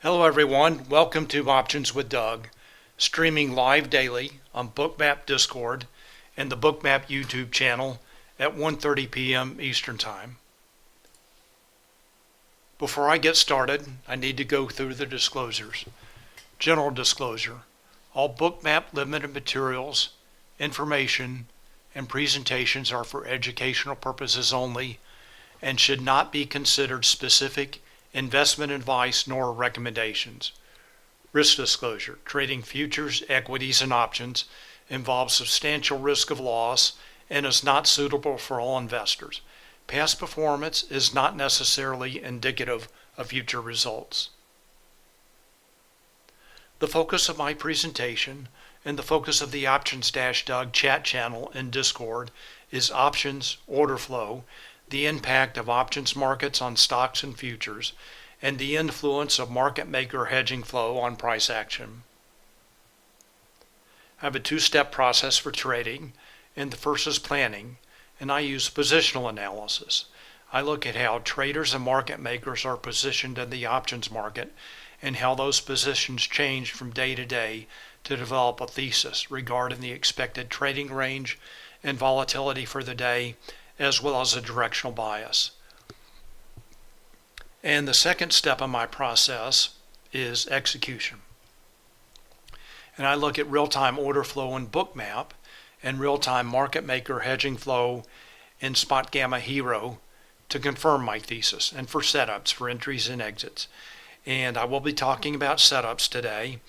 Hello everyone, welcome to Options with Doug, streaming live daily on Bookmap Discord and the Bookmap YouTube channel at 1:30 p.m. Eastern Time. Before I get started, I need to go through the disclosures. General disclosure: all Bookmap Limited materials, information, and presentations are for educational purposes only and should not be considered specific investment advice nor recommendations. Risk disclosure: trading futures, equities, and options involves substantial risk of loss and is not suitable for all investors. Past performance is not necessarily indicative of future results. The focus of my presentation and the focus of the Options-Doug chat channel in Discord is options, order flow, the impact of options markets on stocks and futures, and the influence of market maker hedging flow on price action. I have a two-step process for trading, and the first is planning, and I use positional analysis. I look at how traders and market makers are positioned in the options market and how those positions change from day to day to develop a thesis regarding the expected trading range and volatility for the day, as well as a directional bias. And the second step of my process is execution. And I look at real-time order flow in Bookmap and real-time market maker hedging flow in Spotgamma Hero to confirm my thesis and for setups for entries and exits. And I will be talking about setups today.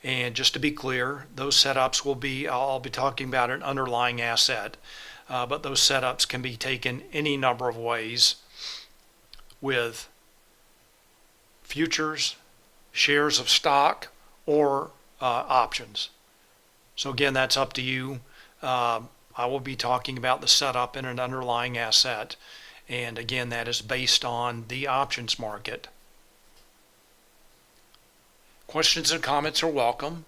And just to be clear, those setups I'll be talking about an underlying asset. But those setups can be taken any number of ways with futures, shares of stock, or options. So again, that's up to you. I will be talking about the setup in an underlying asset. And again, that is based on the options market. Questions and comments are welcome.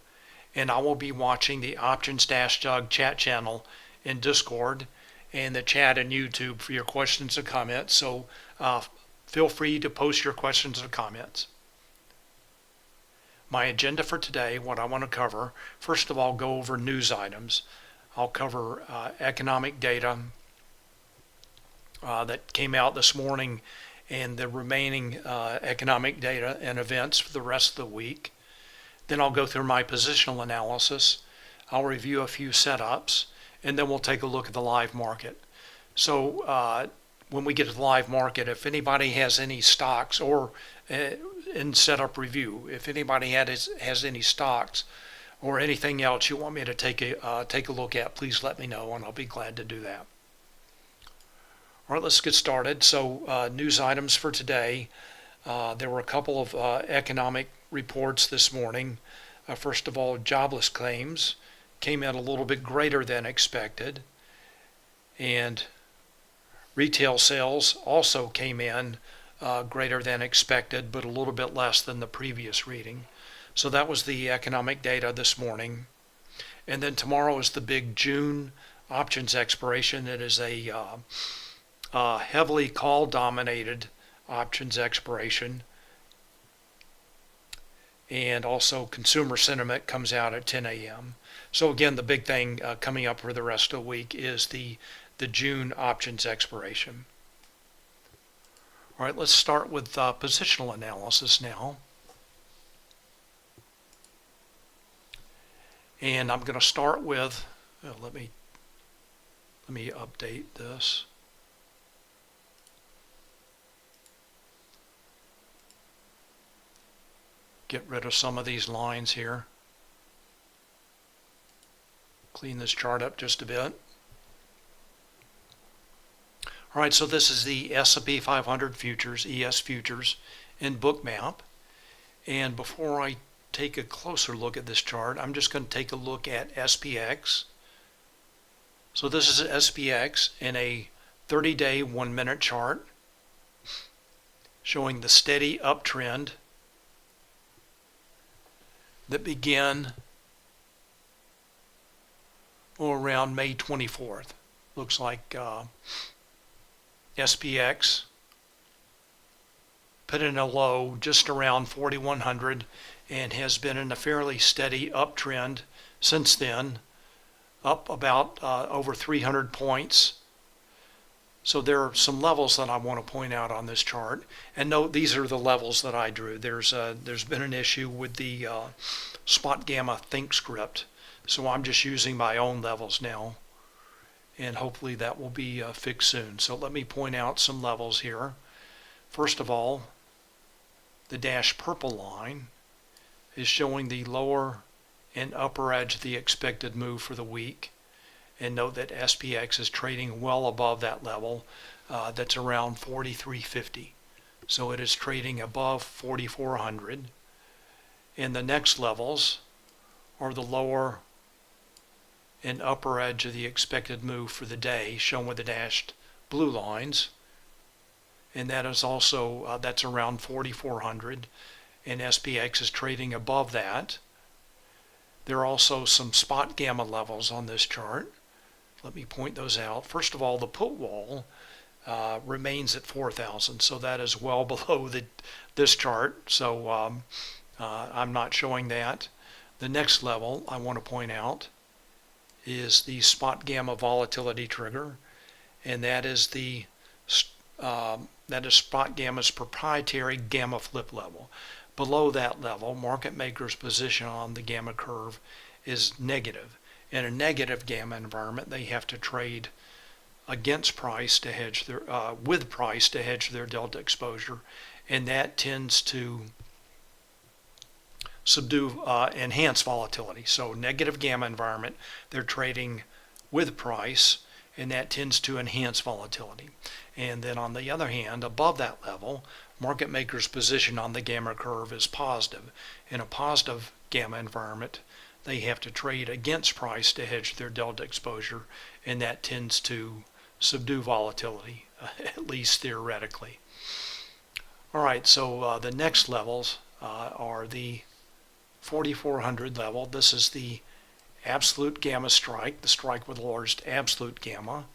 And I will be watching the Options-Doug chat channel in Discord and the chat in YouTube for your questions and comments. So feel free to post your questions and comments. My agenda for today, what I want to cover, first of all, go over news items. I'll cover economic data that came out this morning and the remaining economic data and events for the rest of the week. Then I'll go through my positional analysis. I'll review a few setups, and then we'll take a look at the live market. So when we get to the live market, if anybody has any stocks, or in setup review, if anybody has any stocks or anything else you want me to take a look at, please let me know, and I'll be glad to do that. All right, let's get started. So news items for today. There were a couple of economic reports this morning. First of all, jobless claims came in a little bit greater than expected, and retail sales also came in greater than expected, but a little bit less than the previous reading. So that was the economic data this morning. And then tomorrow is the big June options expiration. It is a heavily call-dominated options expiration. And also consumer sentiment comes out at 10 a.m. So again, the big thing coming up for the rest of the week is the June options expiration. All right, let's start with positional analysis now. And I'm going to start with, let me update this. Get rid of some of these lines here. Clean this chart up just a bit. All right, so this is the S&P 500 futures, ES futures in Bookmap. And before I take a closer look at this chart, I'm just going to take a look at SPX. So this is SPX in a 30-day, 1-minute chart showing the steady uptrend that began around May 24th. Looks like SPX put in a low just around 4,100 and has been in a fairly steady uptrend since then, up about over 300 points. So there are some levels that I want to point out on this chart, and note these are the levels that I drew. There's been an issue with the Spotgamma Think script, so I'm just using my own levels now, and hopefully that will be fixed soon. So let me point out some levels here. First of all, the dashed purple line is showing the lower and upper edge of the expected move for the week. And note that SPX is trading well above that level. That's around 43.50. So it is trading above 4,400. And the next levels are the lower and upper edge of the expected move for the day, shown with the dashed blue lines. And that is also, that's around 4,400. And SPX is trading above that. There are also some Spotgamma levels on this chart. Let me point those out. First of all, the put wall remains at 4,000, so that is well below this chart, so I'm not showing that. The next level I want to point out is the Spotgamma volatility trigger, and that is Spotgamma's proprietary gamma flip level. Below that level, market makers' position on the gamma curve is negative. In a negative gamma environment, they have to trade against price to hedge their with price to hedge their delta exposure, and that tends to subdue enhance volatility. So negative gamma environment, they're trading with price, and that tends to enhance volatility. And then on the other hand, above that level, market makers' position on the gamma curve is positive. In a positive gamma environment, they have to trade against price to hedge their delta exposure, and that tends to subdue volatility, at least theoretically. All right, so the next levels are the 4,400 level. This is the absolute gamma strike, the strike with the largest absolute gamma,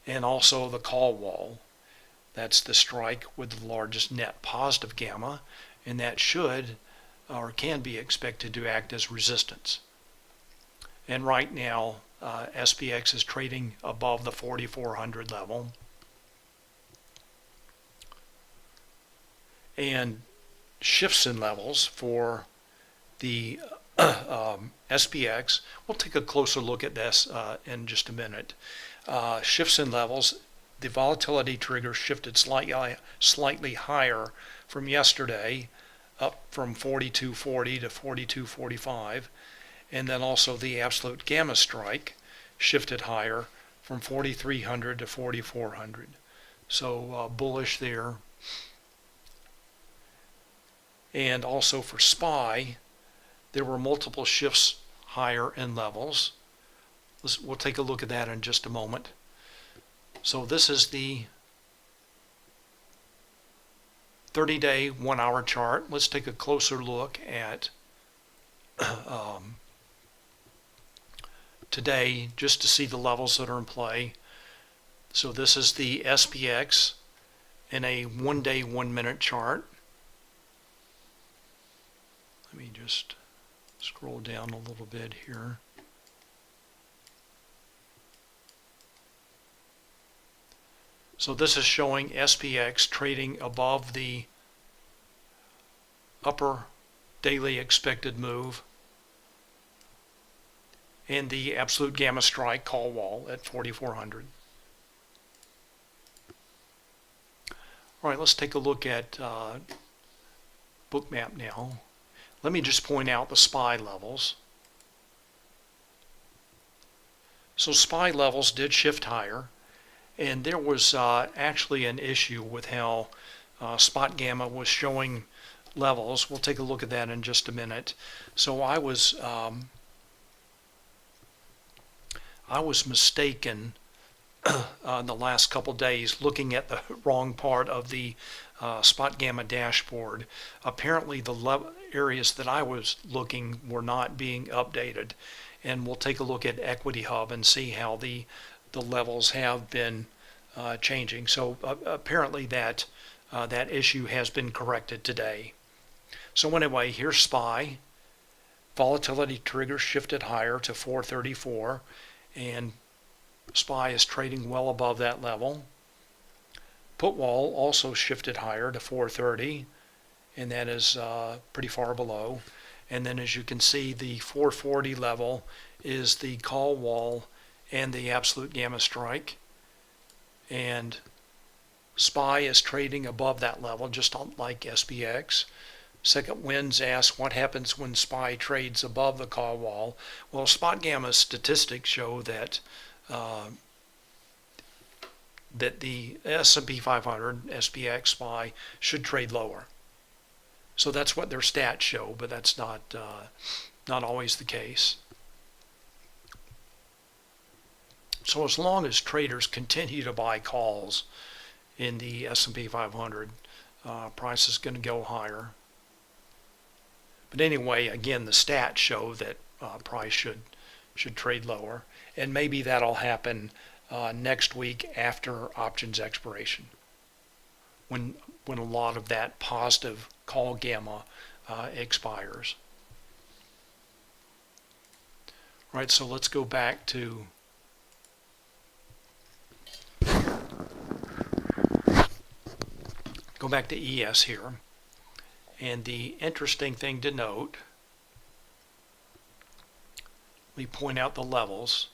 and also the call wall. That's the strike with the largest net positive gamma, and that should or can be expected to act as resistance. And right now, SPX is trading above the 4,400 level. And shifts in levels for the SPX, we'll take a closer look at this in just a minute. Shifts in levels, the volatility trigger shifted slightly higher from yesterday, up from 42.40 to 42.45, and then also the absolute gamma strike shifted higher from 4,300 to 4,400. So bullish there. And also for SPY, there were multiple shifts higher in levels. We'll take a look at that in just a moment. So this is the 30-day 1-hour chart. Let's take a closer look at today, just to see the levels that are in play. So this is the SPX in a 1-day 1-minute chart. Let me just scroll down a little bit here. So this is showing SPX trading above the upper daily expected move and the absolute gamma strike call wall at 4,400. All right, let's take a look at Bookmap now. Let me just point out the SPY levels. So SPY levels did shift higher, and there was actually an issue with how Spotgamma was showing levels. We'll take a look at that in just a minute. So I was mistaken in the last couple days looking at the wrong part of the Spotgamma dashboard. Apparently the areas that I was looking were not being updated, and we'll take a look at Equity Hub and see how the levels have been changing. So apparently that that issue has been corrected today. So anyway, here's SPY. Volatility trigger shifted higher to 434, and SPY is trading well above that level. Put wall also shifted higher to 430, and that is pretty far below. And then as you can see, the 440 level is the call wall and the absolute gamma strike. And SPY is trading above that level, just like SPX. Second Winds asks, what happens when SPY trades above the call wall? Well, Spotgamma statistics show that that the S&P 500, SPX, SPY should trade lower. So that's what their stats show, but that's not always the case. So as long as traders continue to buy calls in the S&P 500, price is going to go higher. But anyway, again, the stats show that price should trade lower, and maybe that'll happen next week after options expiration, when a lot of that positive call gamma expires. All right, so let's go back to ES here. And the interesting thing to note, we point out the levels.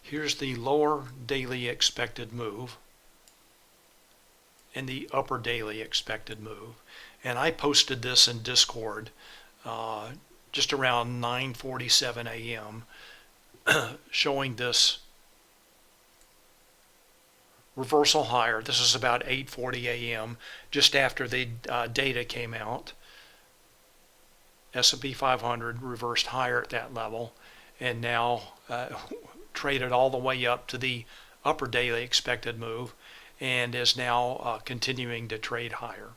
Here's the lower daily expected move and the upper daily expected move. And I posted this in Discord just around 9:47 a.m. showing this reversal higher. This is about 8:40 a.m. just after the data came out. S&P 500 reversed higher at that level, and now traded all the way up to the upper daily expected move, and is now continuing to trade higher.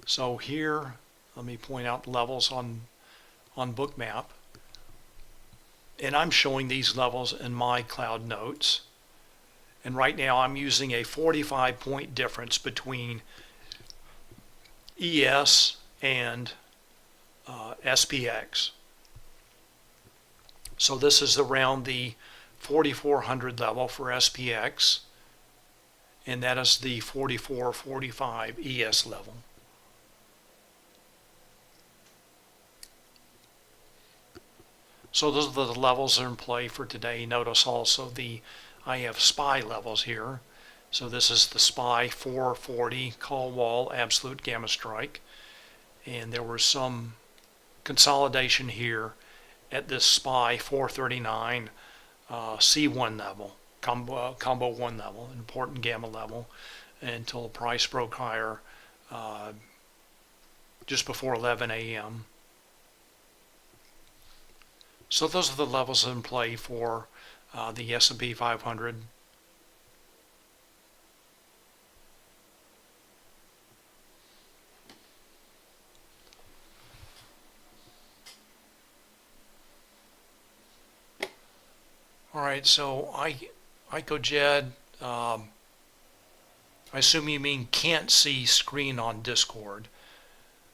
So here, let me point out levels on Bookmap. And I'm showing these levels in my cloud notes. And right now I'm using a 45-point difference between ES and SPX. So this is around the 4,400 level for SPX, and that is the 4445 ES level. So those are the levels that are in play for today. Notice also I have SPY levels here. So this is the SPY 440 call wall absolute gamma strike, and there was some consolidation here at this SPY 439 C1 level, combo 1 level, important gamma level, until the price broke higher just before 11 a.m. So those are the levels in play for the S&P 500. All right, so IcoJed, I assume you mean can't see screen on Discord.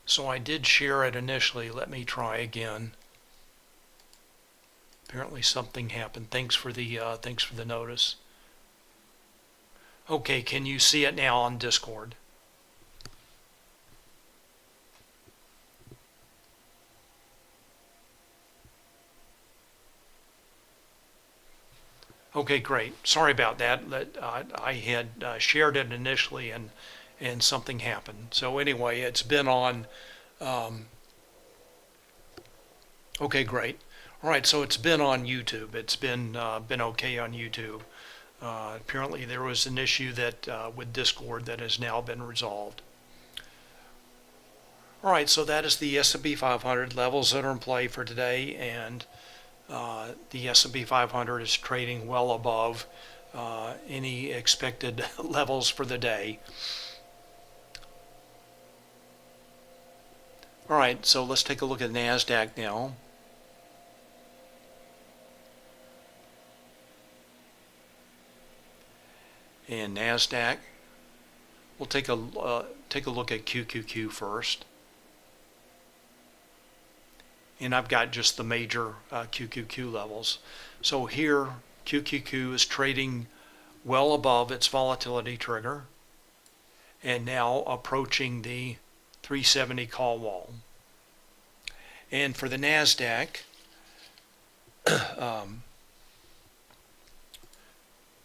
So I did share it initially. Let me try again. Apparently something happened. Thanks for the notice. Okay, can you see it now on Discord? Okay, great. Sorry about that. I had shared it initially and something happened. So anyway, it's been on. Okay, great. All right, so it's been on YouTube. It's been okay on YouTube. Apparently there was an issue that with Discord that has now been resolved. All right, so that is the S&P 500 levels that are in play for today, and the S&P 500 is trading well above any expected levels for the day. All right, so let's take a look at NASDAQ now. NASDAQ. We'll take a look at QQQ first. And I've got just the major QQQ levels. So here, QQQ is trading well above its volatility trigger and now approaching the 370 call wall. And for the NASDAQ,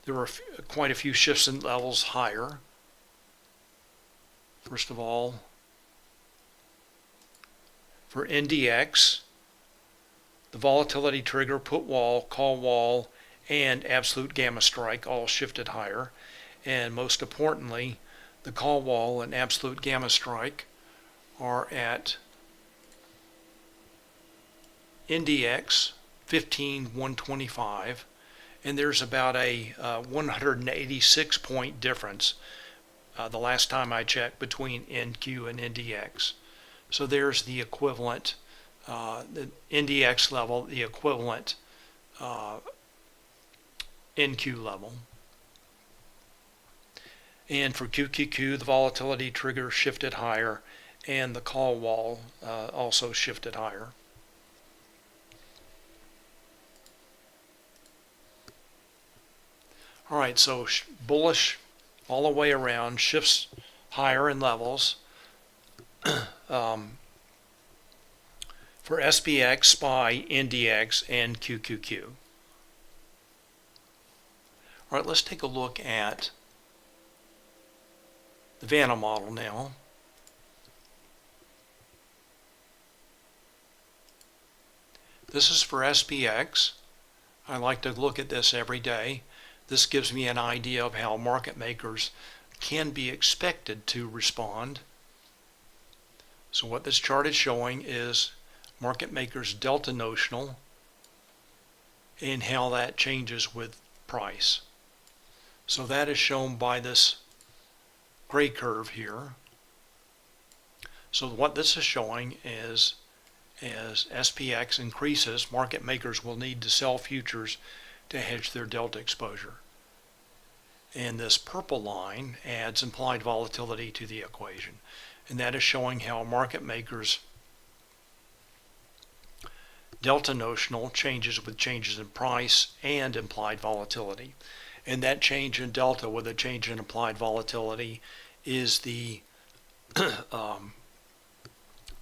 there were quite a few shifts in levels higher. First of all, for NDX, the volatility trigger, put wall, call wall, and absolute gamma strike all shifted higher. And most importantly, the call wall and absolute gamma strike are at NDX 15,125, and there's about a 186 point difference the last time I checked between NQ and NDX. So there's the equivalent, the NDX level, the equivalent NQ level. And for QQQ, the volatility trigger shifted higher and the call wall also shifted higher. All right, so bullish all the way around, shifts higher in levels. For SPX, SPY, NDX, and QQQ. All right, let's take a look at the Vanna model now. This is for SPX. I like to look at this every day. This gives me an idea of how market makers can be expected to respond. So what this chart is showing is market makers' delta notional and how that changes with price. So that is shown by this gray curve here. So what this is showing is as SPX increases, market makers will need to sell futures to hedge their delta exposure. And this purple line adds implied volatility to the equation. And that is showing how market makers' delta notional changes with changes in price and implied volatility. And that change in delta with a change in implied volatility is the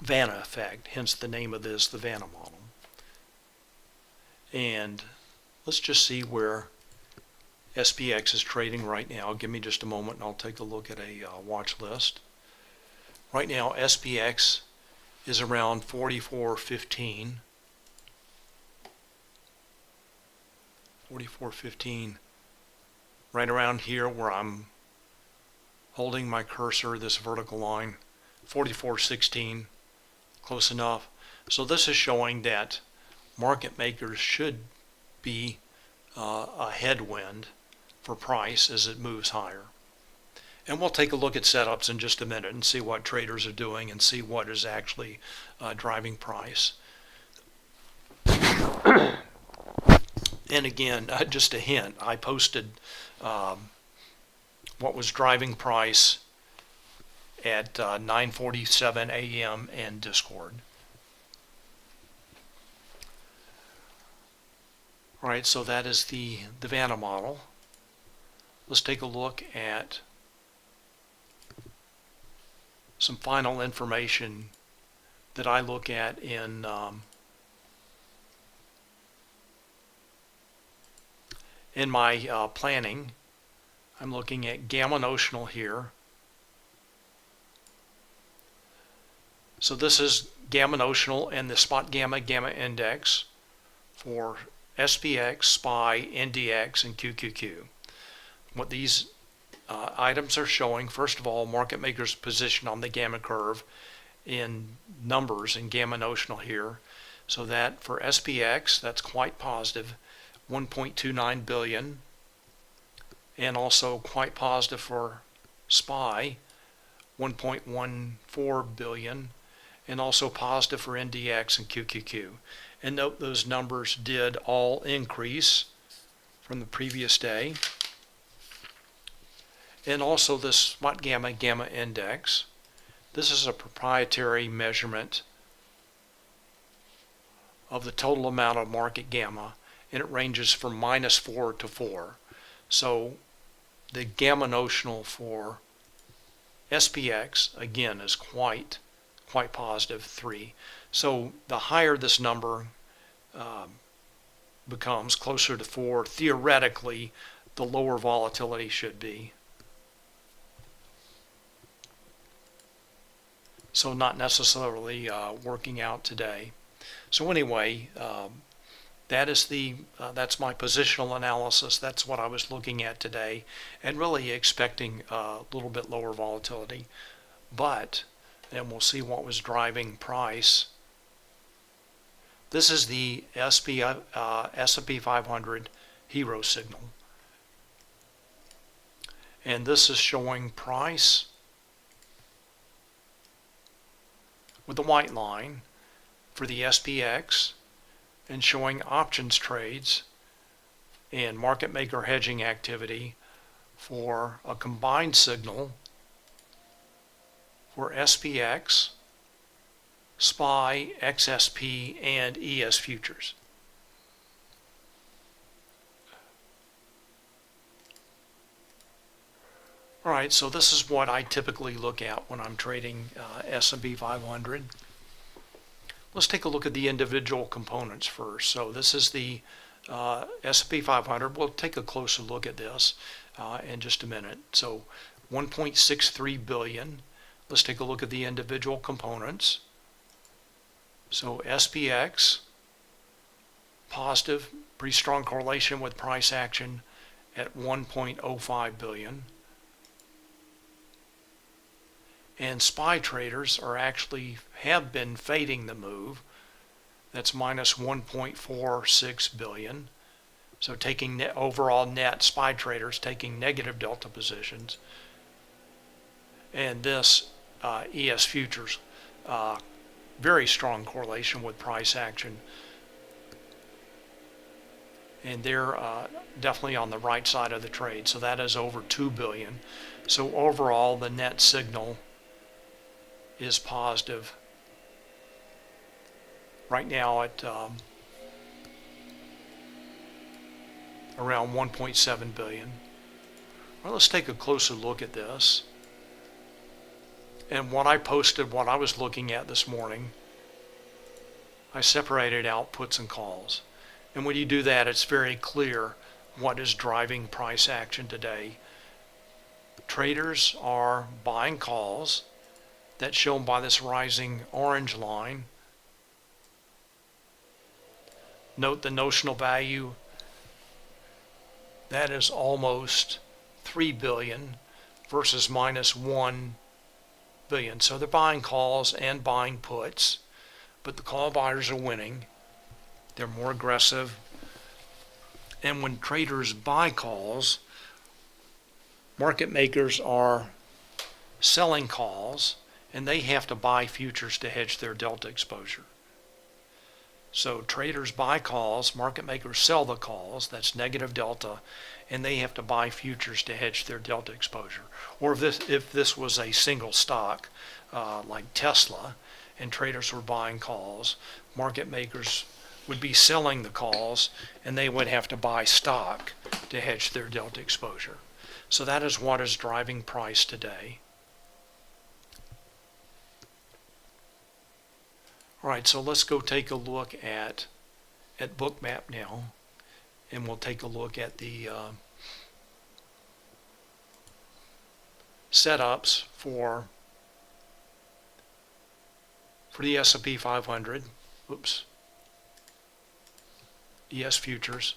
Vanna effect, hence the name of this, the Vanna model. And let's just see where SPX is trading right now. Give me just a moment and I'll take a look at a watch list. Right now SPX is around 44.15. 44.15, right around here where I'm holding my cursor, this vertical line. 44.16, close enough. So this is showing that market makers should be a headwind for price as it moves higher. And we'll take a look at setups in just a minute and see what traders are doing and see what is actually driving price. And again, just a hint, I posted what was driving price at 9:47 a.m. in Discord. All right, so that is the Vanna model. Let's take a look at some final information that I look at in my planning. I'm looking at gamma notional here. So this is gamma notional and the Spotgamma gamma index for SPX, SPY, NDX, and QQQ. What these items are showing, first of all, market makers' position on the gamma curve in numbers in gamma notional here. So that for SPX, that's quite positive, 1.29 billion, and also quite positive for SPY, 1.14 billion, and also positive for NDX and QQQ. And note those numbers did all increase from the previous day. and also this Spotgamma Gamma Index. This is a proprietary measurement of the total amount of market gamma, and it ranges from -4 to 4. So the gamma notional for SPX again is quite positive, 3. So the higher this number becomes, closer to 4, theoretically the lower volatility should be. So not necessarily working out today. So anyway, that's my positional analysis. That's what I was looking at today, and really expecting a little bit lower volatility. But, and we'll see what was driving price. This is the S&P 500 hero signal, and this is showing price with the white line for the SPX, and showing options trades and market maker hedging activity for a combined signal for SPX, SPY, XSP, and ES futures. All right, so this is what I typically look at when I'm trading S&P 500. Let's take a look at the individual components first. So this is the S&P 500. We'll take a closer look at this in just a minute. So 1.63 billion. Let's take a look at the individual components. So SPX, positive, pretty strong correlation with price action at 1.05 billion. And SPY traders have been fading the move. That's minus 1.46 billion. So taking overall net SPY traders taking negative delta positions. And this ES futures, very strong correlation with price action. And they're definitely on the right side of the trade. So that is over 2 billion. So overall, the net signal is positive right now at around 1.7 billion. Well, let's take a closer look at this. And what I posted, what I was looking at this morning, I separated out puts and calls. And when you do that, it's very clear what is driving price action today. Traders are buying calls. That's shown by this rising orange line. Note the notional value. That is almost 3 billion versus minus 1 billion. So they're buying calls and buying puts, but the call buyers are winning. They're more aggressive. And when traders buy calls, market makers are selling calls, and they have to buy futures to hedge their delta exposure. So traders buy calls, market makers sell the calls, that's negative delta, and they have to buy futures to hedge their delta exposure. Or if this was a single stock like Tesla, and traders were buying calls, market makers would be selling the calls, and they would have to buy stock to hedge their delta exposure. So that is what is driving price today. All right, so let's go take a look at Bookmap now, and we'll take a look at the setups for the S&P 500. Oops. ES futures.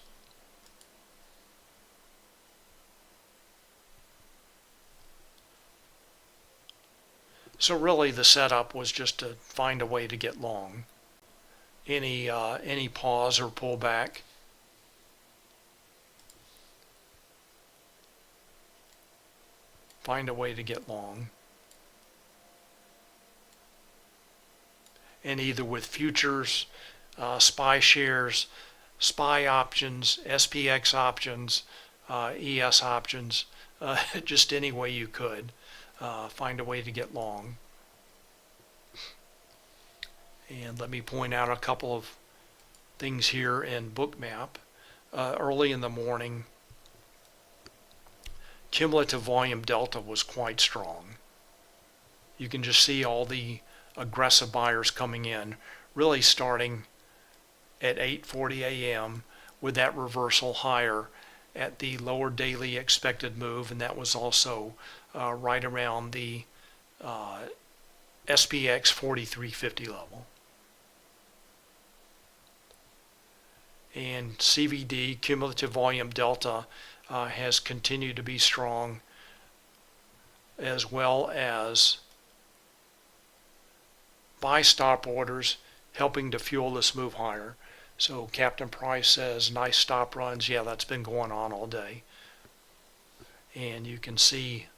So really the setup was just to find a way to get long. Any pause or pullback. Find a way to get long. And either with futures, SPY shares, SPY options, SPX options, ES options, just any way you could. Find a way to get long. And let me point out a couple of things here in Bookmap. Early in the morning, cumulative volume delta was quite strong. You can just see all the aggressive buyers coming in, really starting at 8:40 a.m. with that reversal higher at the lower daily expected move, and that was also right around the SPX 4350 level. And CVD, cumulative volume delta, has continued to be strong, as well as buy stop orders helping to fuel this move higher. So Captain Price says nice stop runs. Yeah, that's been going on all day. And you can see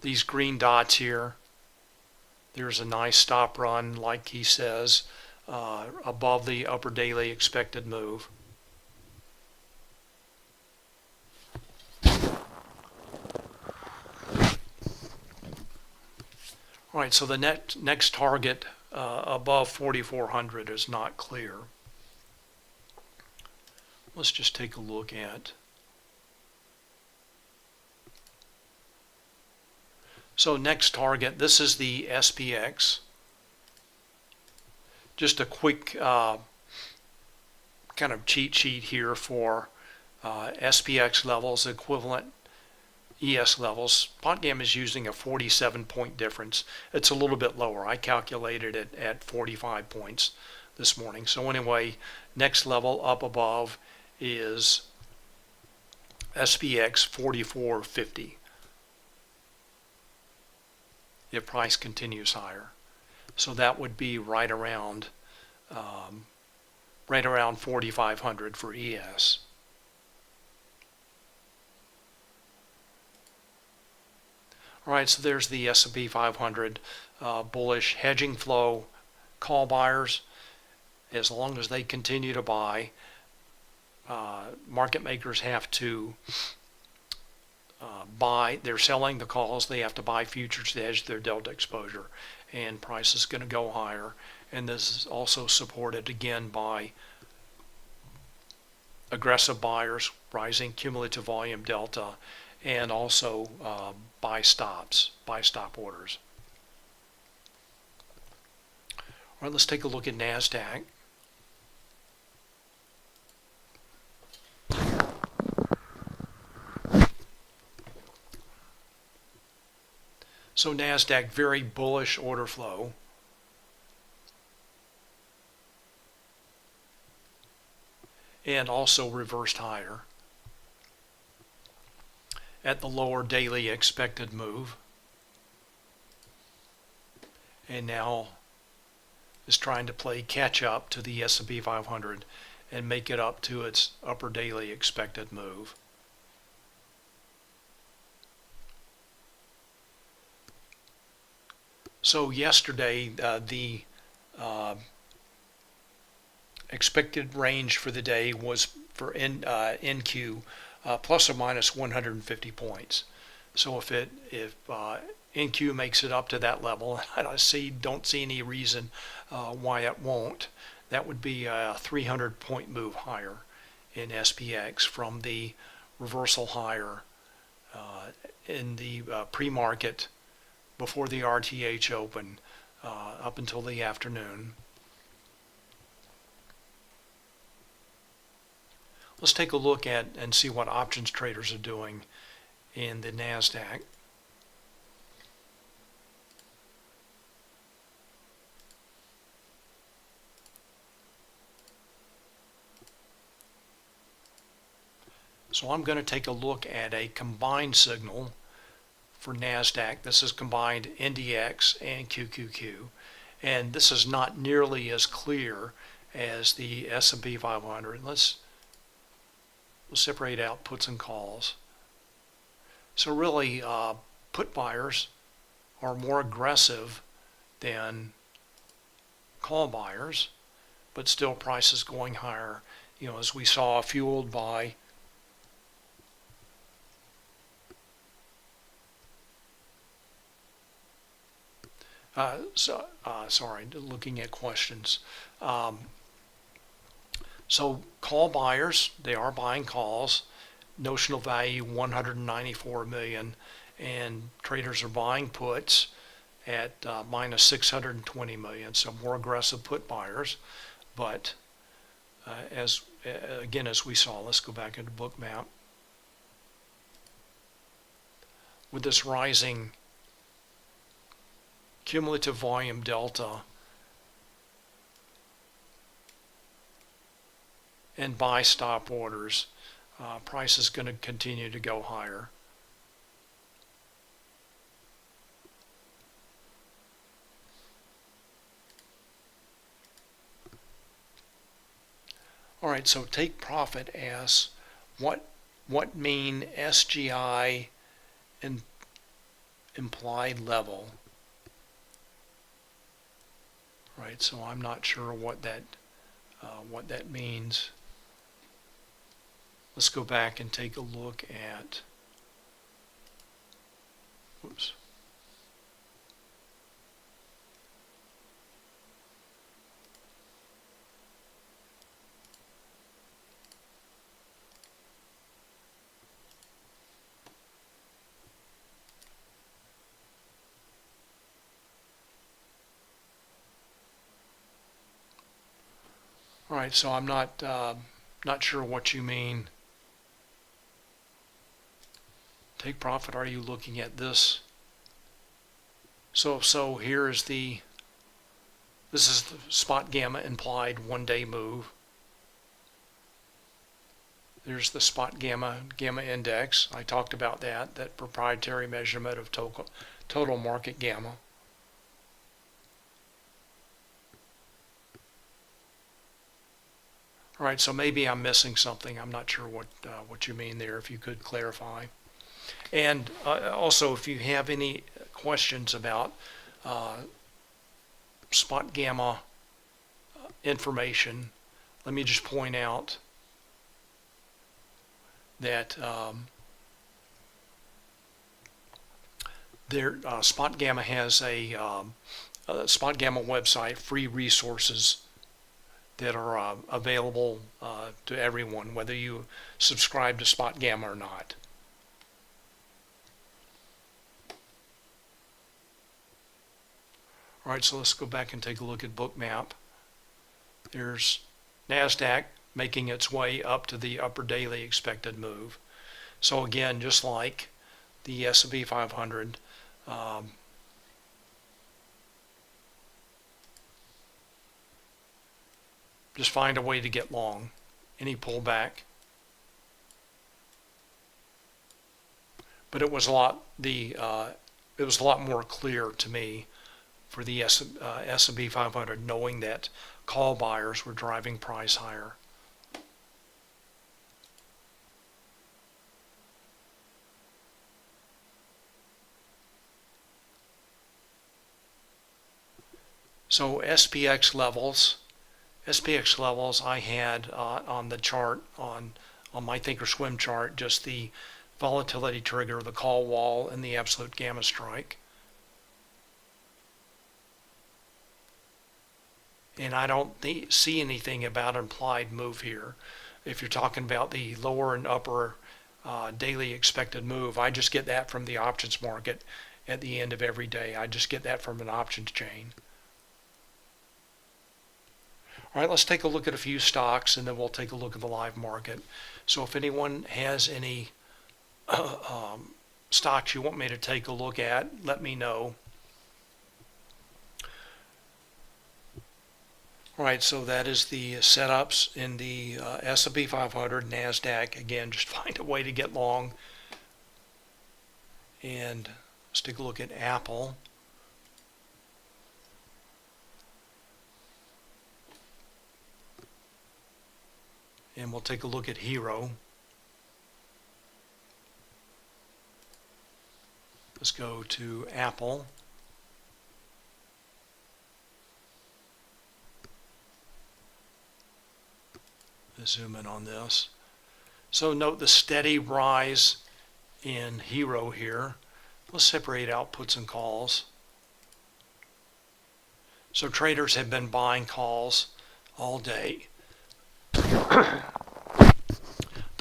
these green dots here. There's a nice stop run, like he says, above the upper daily expected move. All right, so the next target above 4,400 is not clear. Let's just take a look at. So next target, this is the SPX. Just a quick kind of cheat sheet here for SPX levels, equivalent ES levels. Spotgamma is using a 47-point difference. It's a little bit lower. I calculated it at 45 points this morning. So anyway, next level up above is SPX 4450 if price continues higher. So that would be right around 4,500 for ES. All right, so there's the S&P 500 bullish hedging flow. Call buyers, as long as they continue to buy, market makers have to buy. They're selling the calls. They have to buy futures to hedge their delta exposure, and price is going to go higher. And this is also supported again by aggressive buyers, rising cumulative volume delta, and also buy stop orders. All right, let's take a look at NASDAQ. So NASDAQ, very bullish order flow. And also reversed higher at the lower daily expected move, and now is trying to play catch up to the S&P 500 and make it up to its upper daily expected move. So yesterday the expected range for the day was for NQ plus or minus 150 points. So if NQ makes it up to that level, and I don't see any reason why it won't, that would be a 300-point move higher in SPX from the reversal higher in the pre-market before the RTH open up until the afternoon. Let's take a look at and see what options traders are doing in the NASDAQ. So I'm going to take a look at a combined signal for NASDAQ. This is combined NDX and QQQ, and this is not nearly as clear as the S&P 500. Let's separate out puts and calls. So really, put buyers are more aggressive than call buyers, but still prices going higher, as we saw, fueled by Sorry, looking at questions. So call buyers, they are buying calls. Notional value 194 million, and traders are buying puts at minus 620 million. So more aggressive put buyers, but as again, as we saw, let's go back into Bookmap. With this rising cumulative volume delta and buy stop orders, price is going to continue to go higher. All right, so take profit as what mean SGI and implied level. Right, so I'm not sure what that means. Let's go back and take a look at, whoops. All right, so I'm not sure what you mean. Take profit, are you looking at this? So here is this is the Spotgamma implied 1-day move. There's the Spotgamma index. I talked about that proprietary measurement of total market gamma. All right, so maybe I'm missing something. I'm not sure what you mean there, if you could clarify. And also, if you have any questions about Spotgamma information, let me just point out that Spotgamma has a Spotgamma website, free resources that are available to everyone, whether you subscribe to Spotgamma or not. All right, so let's go back and take a look at Bookmap. There's NASDAQ making its way up to the upper daily expected move. So again, just like the S&P 500, just find a way to get long any pullback. But it was a lot more clear to me for the S&P 500, knowing that call buyers were driving price higher. So SPX levels I had on the chart, on my Thinkorswim chart, just the volatility trigger, the call wall, and the absolute gamma strike. And I don't see anything about implied move here. If you're talking about the lower and upper daily expected move, I just get that from the options market at the end of every day. I just get that from an options chain. All right, let's take a look at a few stocks, and then we'll take a look at the live market. So if anyone has any stocks you want me to take a look at, let me know. All right, so that is the setups in the S&P 500, NASDAQ. Again, just find a way to get long. And let's take a look at Apple. And we'll take a look at Hero. Let's go to Apple. Let's zoom in on this. So note the steady rise in Hero here. Let's separate out puts and calls. So traders have been buying calls all day. The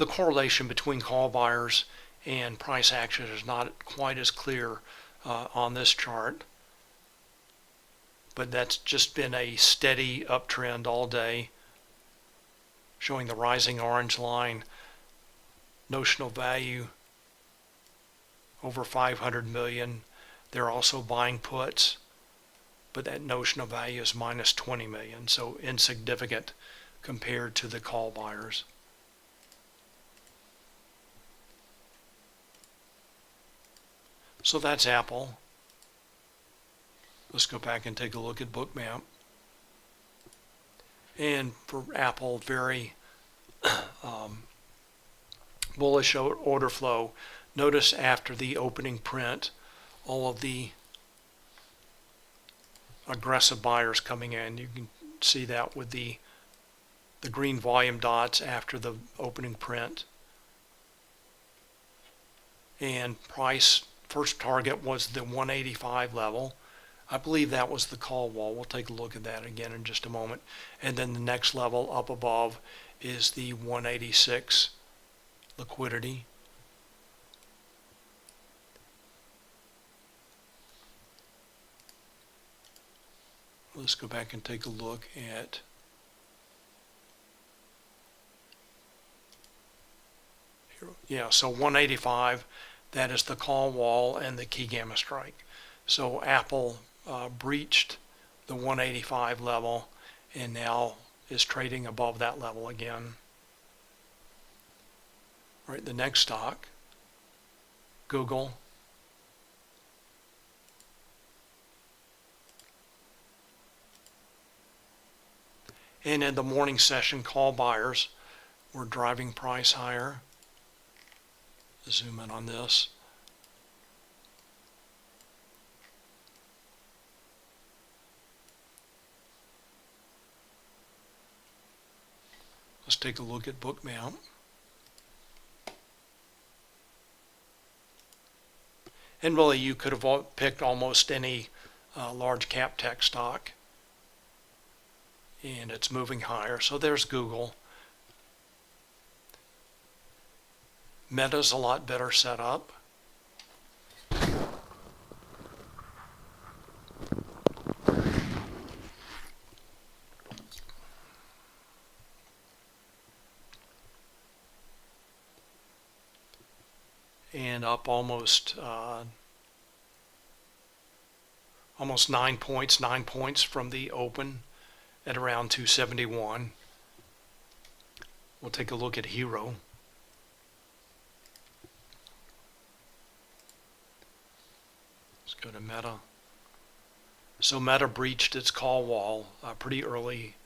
correlation between call buyers and price action is not quite as clear on this chart, but that's just been a steady uptrend all day, showing the rising orange line, notional value over 500 million. They're also buying puts, but that notional value is minus 20 million, so insignificant compared to the call buyers. So that's Apple. Let's go back and take a look at Bookmap. And for Apple, very bullish order flow. Notice after the opening print, all of the aggressive buyers coming in. You can see that with the green volume dots after the opening print. And price first target was the 185 level. I believe that was the call wall. We'll take a look at that again in just a moment. And then the next level up above is the 186 liquidity. Let's go back and take a look at here. Yeah, so 185, that is the call wall and the key gamma strike. So Apple breached the 185 level and now is trading above that level again. All right, the next stock, Google. And in the morning session, call buyers were driving price higher. Zoom in on this. Let's take a look at Bookmap. And really, you could have picked almost any large cap tech stock. And it's moving higher. So there's Google. Meta's a lot better set up. And up almost 9 points from the open at around 271. We'll take a look at Hero. Let's go to Meta. So Meta breached its call wall pretty early.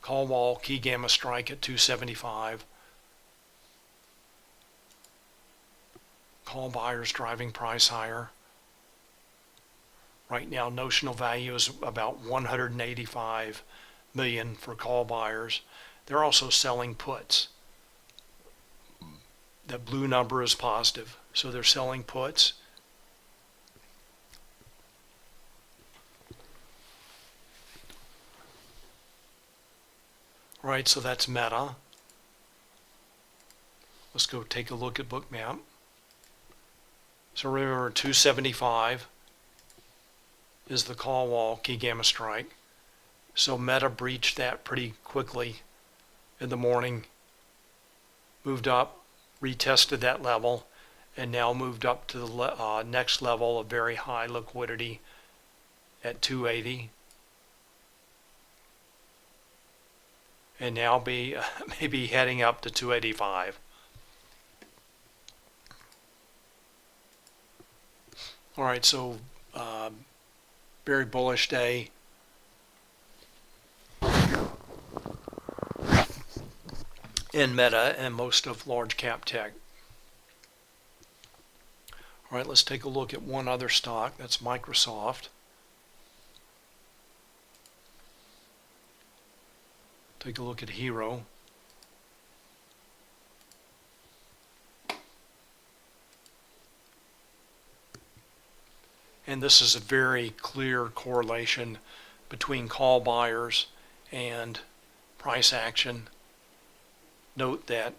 Call wall, key gamma strike at 275. Call buyers driving price higher. Right now, notional value is about 185 million for call buyers. They're also selling puts. That blue number is positive, so they're selling puts. Right, so that's Meta. Let's go take a look at Bookmap. So remember, 275 is the call wall, key gamma strike. So Meta breached that pretty quickly in the morning, moved up, retested that level, and now moved up to the next level of very high liquidity at 280. And now maybe heading up to 285. All right, so very bullish day. In Meta and most of large cap tech. All right, let's take a look at one other stock. That's Microsoft. Take a look at Hero. And this is a very clear correlation between call buyers and price action. Note that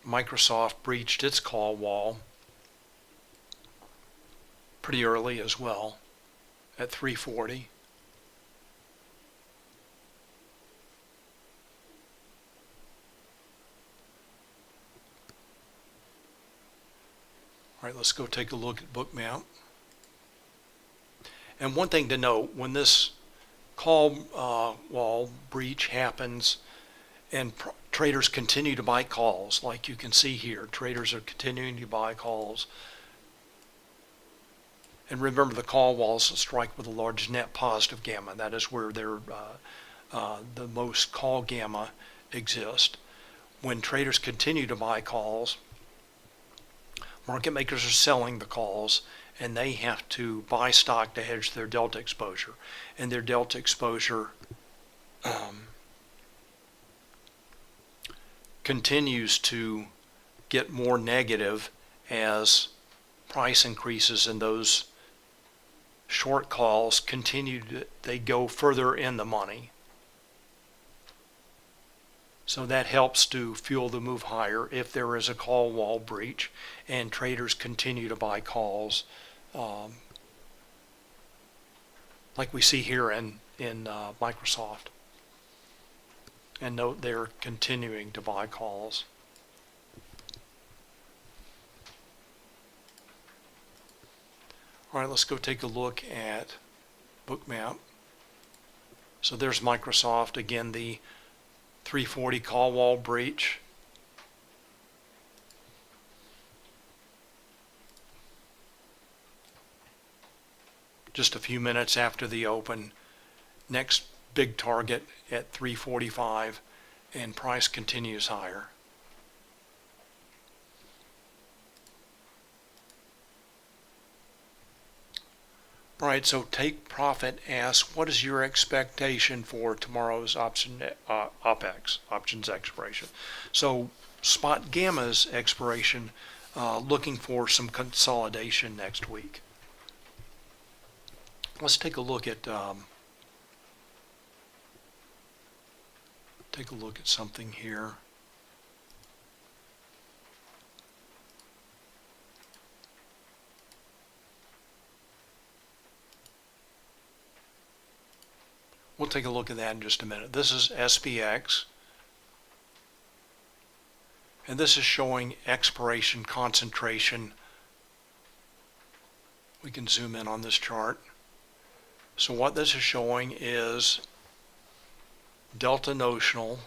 Microsoft breached its call wall pretty early as well at 340. All right, let's go take a look at Bookmap. And one thing to note, when this call wall breach happens and traders continue to buy calls, like you can see here, traders are continuing to buy calls. And remember, the call walls strike with a large net positive gamma. That is where the most call gamma exists. When traders continue to buy calls, market makers are selling the calls, and they have to buy stock to hedge their delta exposure. And their delta exposure continues to get more negative as price increases, and those short calls they go further in the money. So that helps to fuel the move higher if there is a call wall breach and traders continue to buy calls, like we see here in Microsoft. And note they're continuing to buy calls. All right, let's go take a look at Bookmap. So there's Microsoft, again, the 340 call wall breach. Just a few minutes after the open. Next big target at 345, and price continues higher. All right, so Take Profit asks, what is your expectation for tomorrow's options expiration? So Spotgamma's expiration, looking for some consolidation next week. Let's take a look at something here. We'll take a look at that in just a minute. This is SPX, and this is showing expiration concentration. We can zoom in on this chart. So what this is showing is delta notional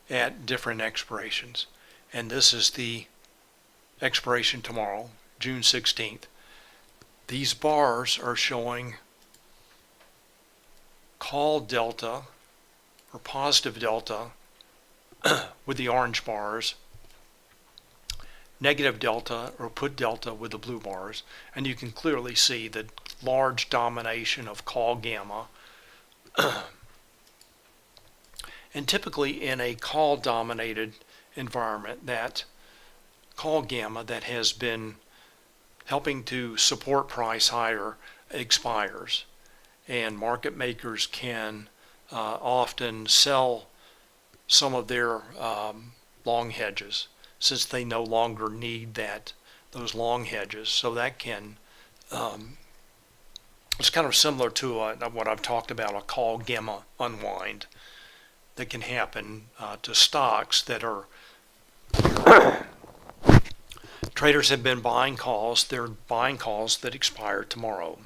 at different expirations. And this is the expiration tomorrow, June 16th. These bars are showing call delta or positive delta with the orange bars, negative delta or put delta with the blue bars, and you can clearly see the large domination of call gamma. And typically in a call dominated environment, that call gamma that has been helping to support price higher expires, and market makers can often sell some of their long hedges since they no longer need those long hedges. So that can it's kind of similar to what I've talked about, a call gamma unwind that can happen to stocks that are traders have been buying calls. They're buying calls that expire tomorrow,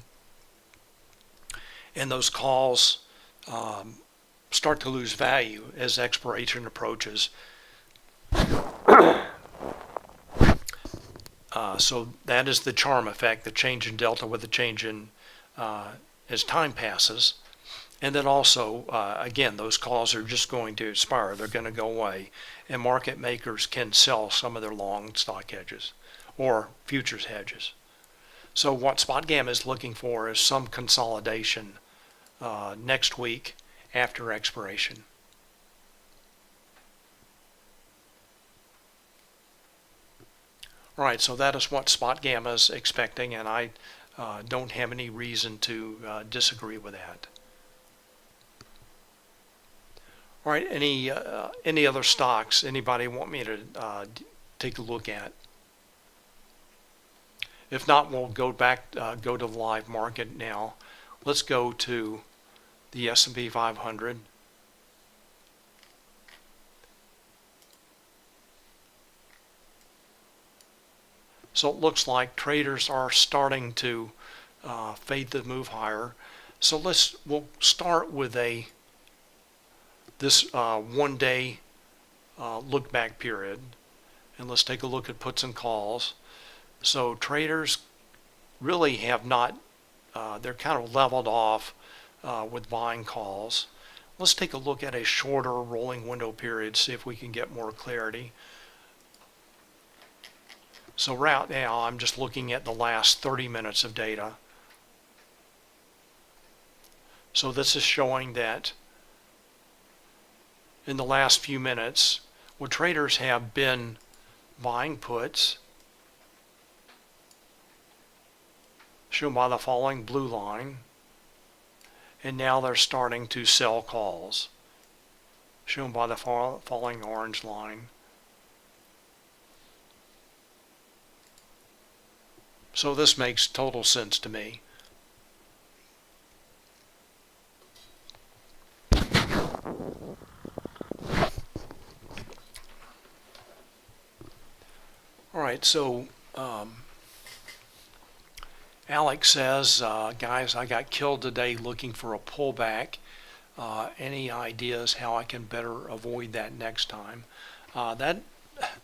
and those calls start to lose value as expiration approaches. So that is the charm effect, the change in delta with the change in as time passes. And then also, again, those calls are just going to expire. They're going to go away. And market makers can sell some of their long stock hedges or futures hedges. So what Spotgamma is looking for is some consolidation next week after expiration. All right, so that is what Spotgamma is expecting, and I don't have any reason to disagree with that. All right, any other stocks anybody want me to take a look at? If not, we'll go back, go to the live market now. Let's go to the S&P 500. So it looks like traders are starting to fade the move higher. So we'll start with this 1 day look back period, and let's take a look at puts and calls. So traders really have not, they're kind of leveled off with buying calls. Let's take a look at a shorter rolling window period, see if we can get more clarity. So right now I'm just looking at the last 30 minutes of data. So this is showing that in the last few minutes, well, traders have been buying puts, shown by the following blue line, and now they're starting to sell calls, shown by the following orange line. So this makes total sense to me. All right, so Alex says, guys, I got killed today looking for a pullback. Any ideas how I can better avoid that next time? That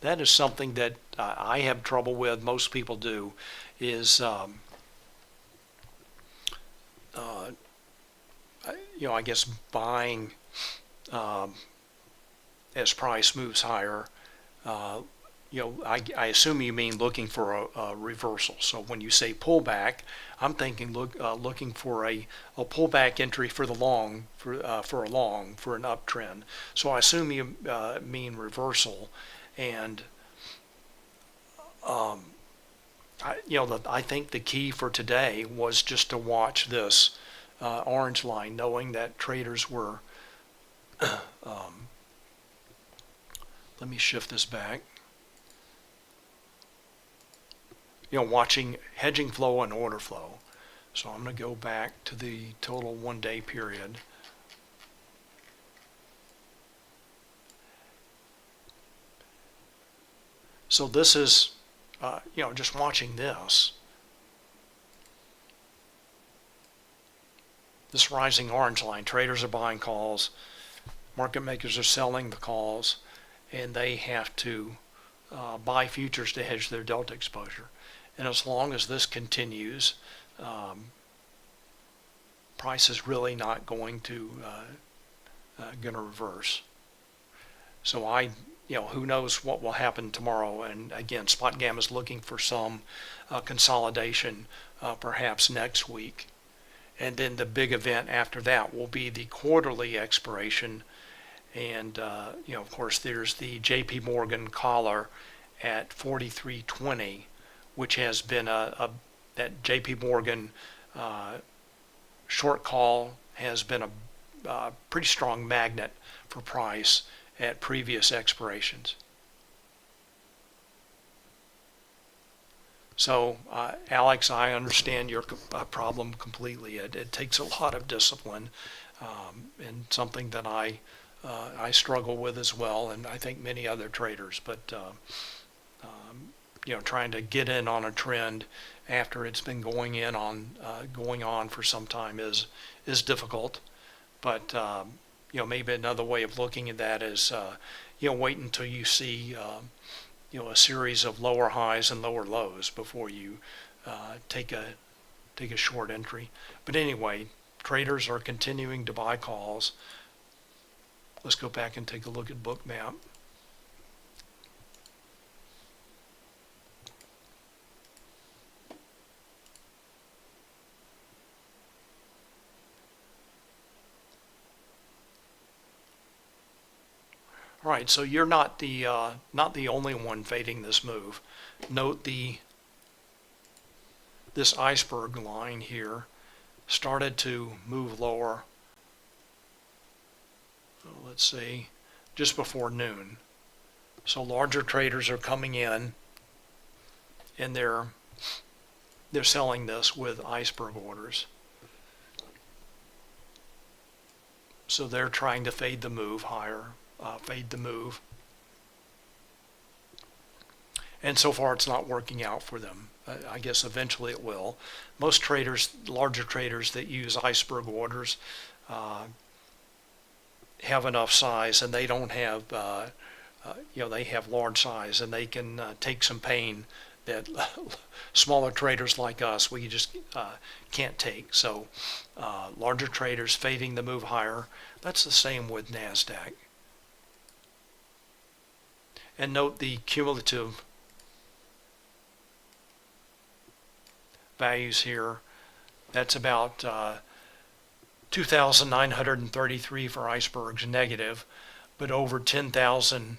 is something that I have trouble with. Most people do. Is I guess buying as price moves higher. I assume you mean looking for a reversal. So when you say pullback, I'm thinking looking for a pullback entry for the long, for an uptrend. So I assume you mean reversal, and I think the key for today was just to watch this orange line, knowing that traders were. Let me shift this back. Watching hedging flow and order flow. So I'm going to go back to the total 1 day period. So this is, just watching this rising orange line. Traders are buying calls, market makers are selling the calls, and they have to buy futures to hedge their delta exposure. And as long as this continues, price is really not going to reverse. So who knows what will happen tomorrow? And again, Spotgamma is looking for some consolidation, perhaps next week. And then the big event after that will be the quarterly expiration. And of course, there's the J.P. Morgan collar at 43.20. which has been that J.P. Morgan short call has been a pretty strong magnet for price at previous expirations. So, Alex, I understand your problem completely. It takes a lot of discipline, and something that I struggle with as well, and I think many other traders. But trying to get in on a trend after it's been going on for some time is difficult. But maybe another way of looking at that is wait until you see a series of lower highs and lower lows before you take a short entry. But anyway, traders are continuing to buy calls. Let's go back and take a look at Bookmap. All right, so you're not the only one fading this move. Note this iceberg line here started to move lower. Let's see, just before noon. So larger traders are coming in, and they're selling this with iceberg orders. So they're trying to fade the move higher, fade the move. And so far it's not working out for them. I guess eventually it will. Most traders, larger traders that use iceberg orders, have enough size, and they don't have, they have large size, and they can take some pain that smaller traders like us, we just can't take. So larger traders fading the move higher. That's the same with NASDAQ. And note the cumulative values here. That's about 2,933 for icebergs negative, but over 10,000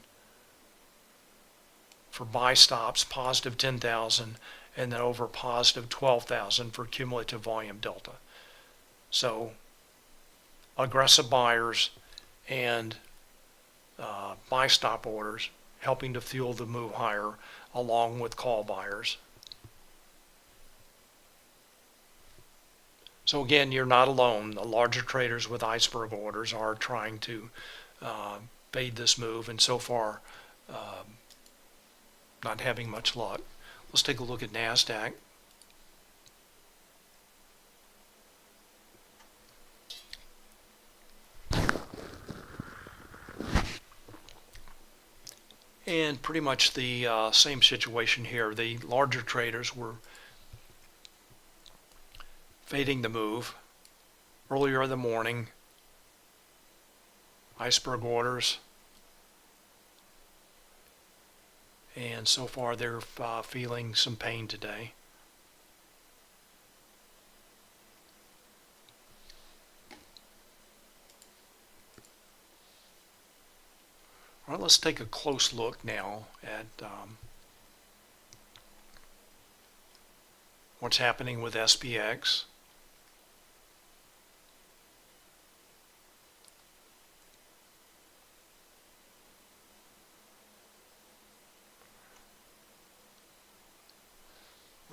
for buy stops, positive 10,000, and then over positive 12,000 for cumulative volume delta. So aggressive buyers and buy stop orders helping to fuel the move higher, along with call buyers. So again, you're not alone. The larger traders with iceberg orders are trying to fade this move, and so far not having much luck. Let's take a look at NASDAQ. And pretty much the same situation here. The larger traders were fading the move earlier in the morning. Iceberg orders. And so far they're feeling some pain today. All right, let's take a close look now at what's happening with SPX.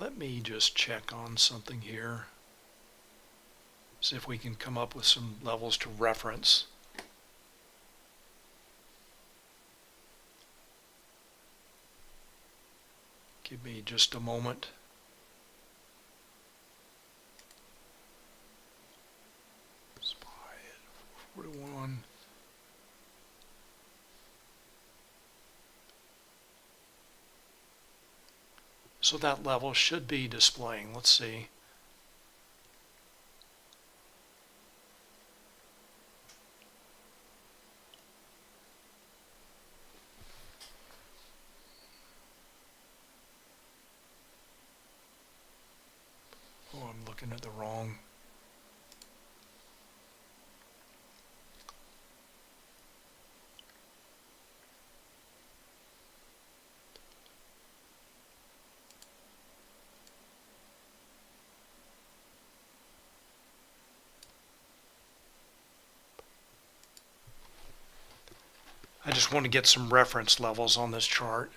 Let me just check on something here. See if we can come up with some levels to reference. Give me just a moment. SPY at 41. So that level should be displaying. Let's see. Oh, I'm looking at the wrong. I just want to get some reference levels on this chart.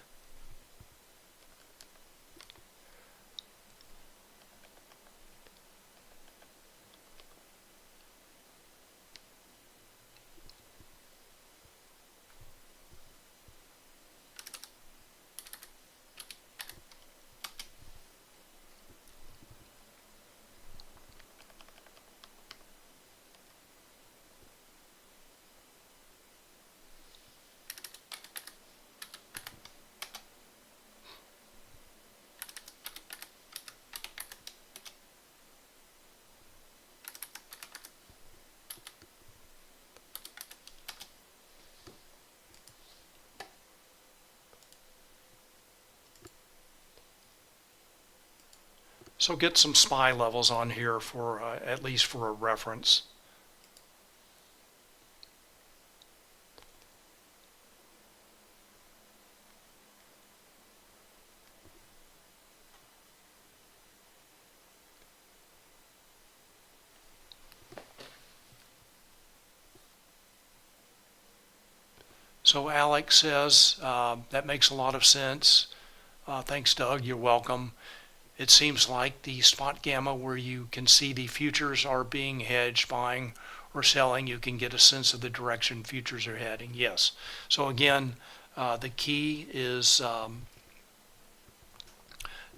So get some SPY levels on here for at least for a reference. So Alex says, that makes a lot of sense. Thanks, Doug. You're welcome. It seems like the Spotgamma, where you can see the futures are being hedged, buying or selling, you can get a sense of the direction futures are heading. Yes. So again, the key is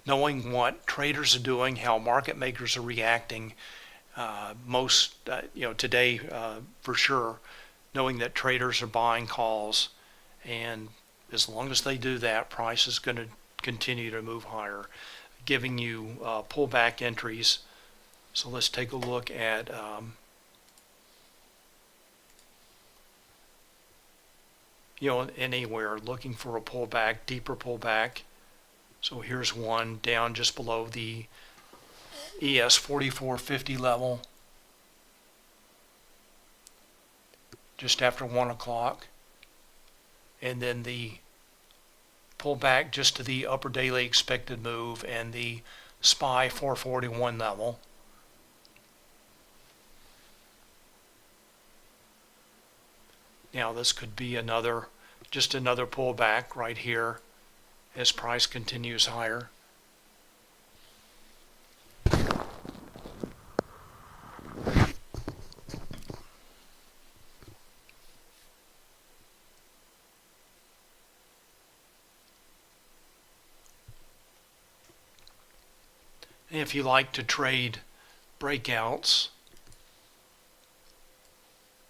knowing what traders are doing, how market makers are reacting. Today for sure, knowing that traders are buying calls, and as long as they do that, price is going to continue to move higher, giving you pullback entries. So let's take a look at anywhere looking for a pullback, deeper pullback. So here's one down just below the ES 4450 level, just after 1 o'clock, and then the pullback just to the upper daily expected move and the SPY 441 level. Now this could be just another pullback right here as price continues higher. And if you like to trade breakouts,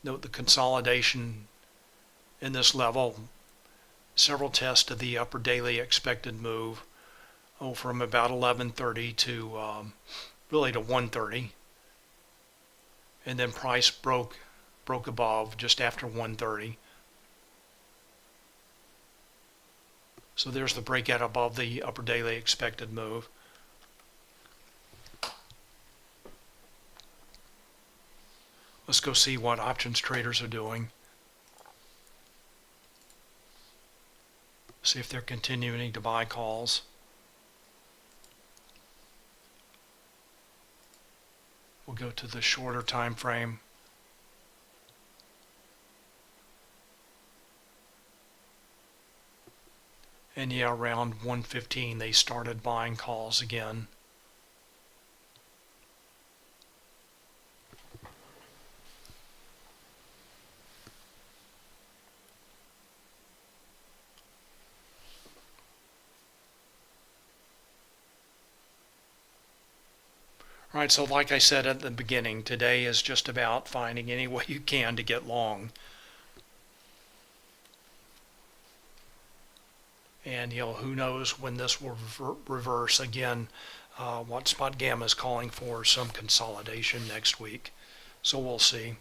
note the consolidation in this level, several tests of the upper daily expected move, from about 1130 to really to 130, and then price broke above just after 130. So there's the breakout above the upper daily expected move. Let's go see what options traders are doing. See if they're continuing to buy calls. We'll go to the shorter time frame. And yeah, around 1:15 they started buying calls again. All right, so like I said at the beginning, today is just about finding any way you can to get long. And who knows when this will reverse again. What Spotgamma is calling for some consolidation next week, so we'll see.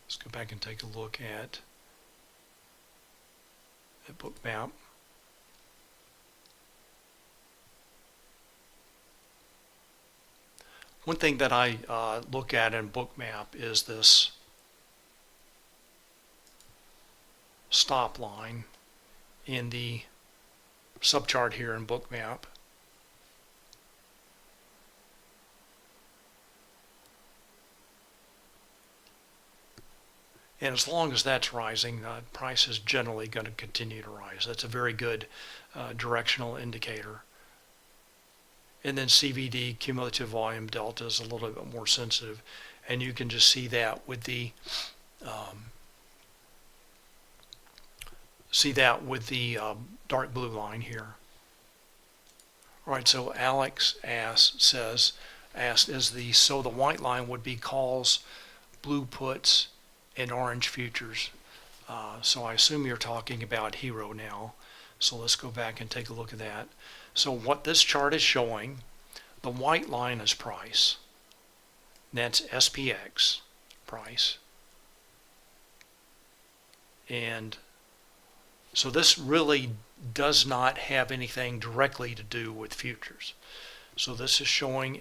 Let's go back and take a look at Bookmap. One thing that I look at in Bookmap is this stop line in the subchart here in Bookmap. And as long as that's rising, price is generally going to continue to rise. That's a very good directional indicator. And then CVD, cumulative volume delta, is a little bit more sensitive, and you can just see that with the dark blue line here. All right, so Alex asked, so the white line would be calls, blue puts, and orange futures. So I assume you're talking about Hero now. So let's go back and take a look at that. So what this chart is showing, the white line is price. That's SPX price. And so this really does not have anything directly to do with futures. So this is showing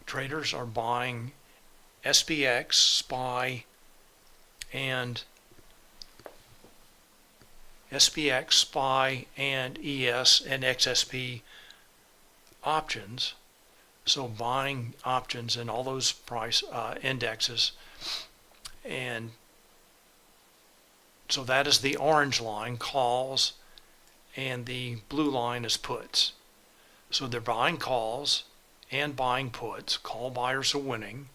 traders are buying SPX, SPY, and SPX, SPY, and ES and XSP options, so buying options in all those price indexes, and so that is the orange line, calls, and the blue line is puts. So they're buying calls and buying puts. Call buyers are winning.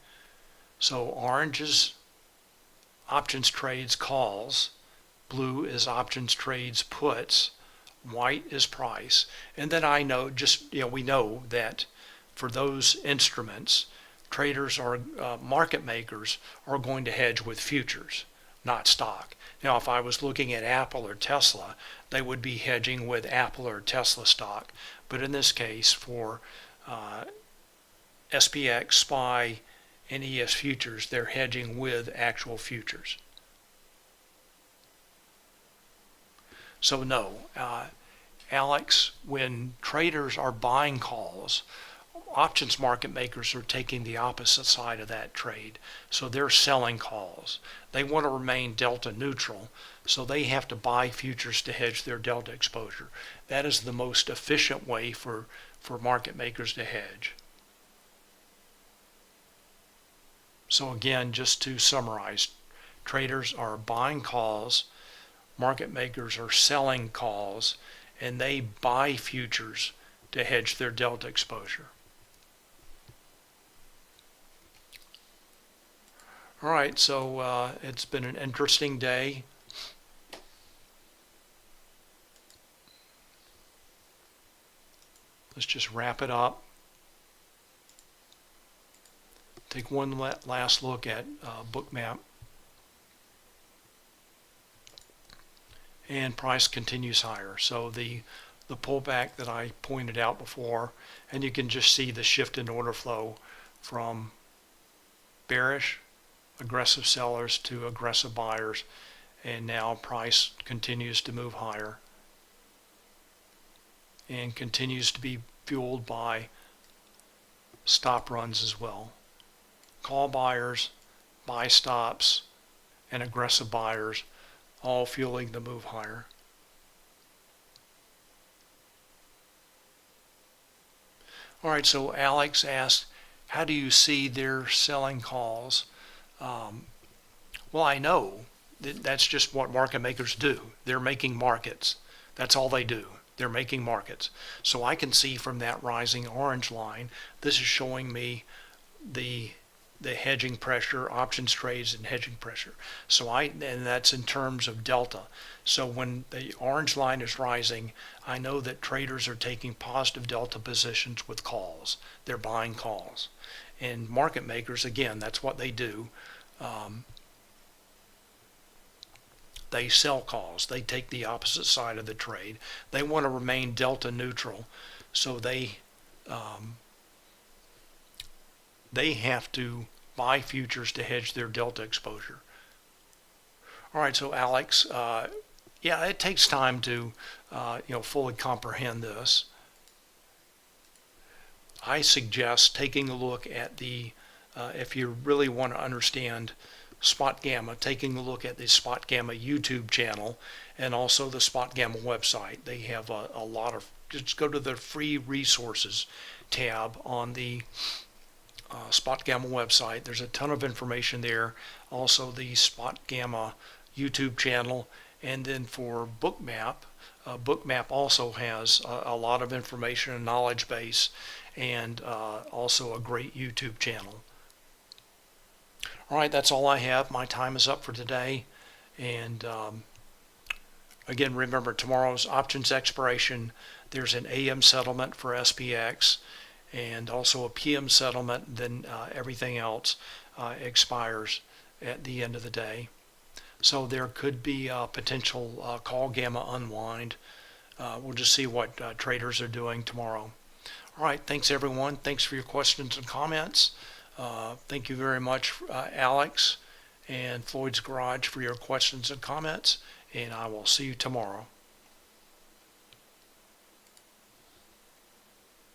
So orange is options trades calls, blue is options trades puts, white is price. And then I know, we know that for those instruments, traders are, market makers are going to hedge with futures, not stock. Now, if I was looking at Apple or Tesla, they would be hedging with Apple or Tesla stock. But in this case, for SPX, SPY, and ES futures, they're hedging with actual futures. So no, Alex, when traders are buying calls, options market makers are taking the opposite side of that trade. So they're selling calls. They want to remain delta neutral, so they have to buy futures to hedge their delta exposure. That is the most efficient way for market makers to hedge. So again, just to summarize, traders are buying calls, market makers are selling calls, and they buy futures to hedge their delta exposure. All right, so it's been an interesting day. Let's just wrap it up. Take one last look at Bookmap. And price continues higher. So the pullback that I pointed out before, and you can just see the shift in order flow from bearish, aggressive sellers to aggressive buyers, and now price continues to move higher and continues to be fueled by stop runs as well. Call buyers, buy stops, and aggressive buyers all fueling the move higher. All right, so Alex asked, how do you see their selling calls? Well, I know that's just what market makers do. They're making markets. That's all they do. They're making markets. So I can see from that rising orange line, this is showing me the hedging pressure, options trades and hedging pressure. So and that's in terms of delta. So when the orange line is rising, I know that traders are taking positive delta positions with calls. They're buying calls. And market makers, again, that's what they do. They sell calls. They take the opposite side of the trade. They want to remain delta neutral, so they have to buy futures to hedge their delta exposure. All right, so Alex, yeah, it takes time to fully comprehend this. I suggest taking a look at the if you really want to understand Spotgamma, taking a look at the Spotgamma YouTube channel and also the Spotgamma website. They have a lot of, just go to the free resources tab on the Spotgamma website. There's a ton of information there. Also the Spotgamma YouTube channel, and then for Bookmap, Bookmap also has a lot of information and knowledge base, and also a great YouTube channel. All right, that's all I have. My time is up for today. And again, remember tomorrow's options expiration. There's an AM settlement for SPX and also a PM settlement. Then everything else expires at the end of the day. So there could be a potential call gamma unwind. We'll just see what traders are doing tomorrow. All right, thanks everyone. Thanks for your questions and comments. Thank you very much, Alex and Floyd's Garage, for your questions and comments, and I will see you tomorrow.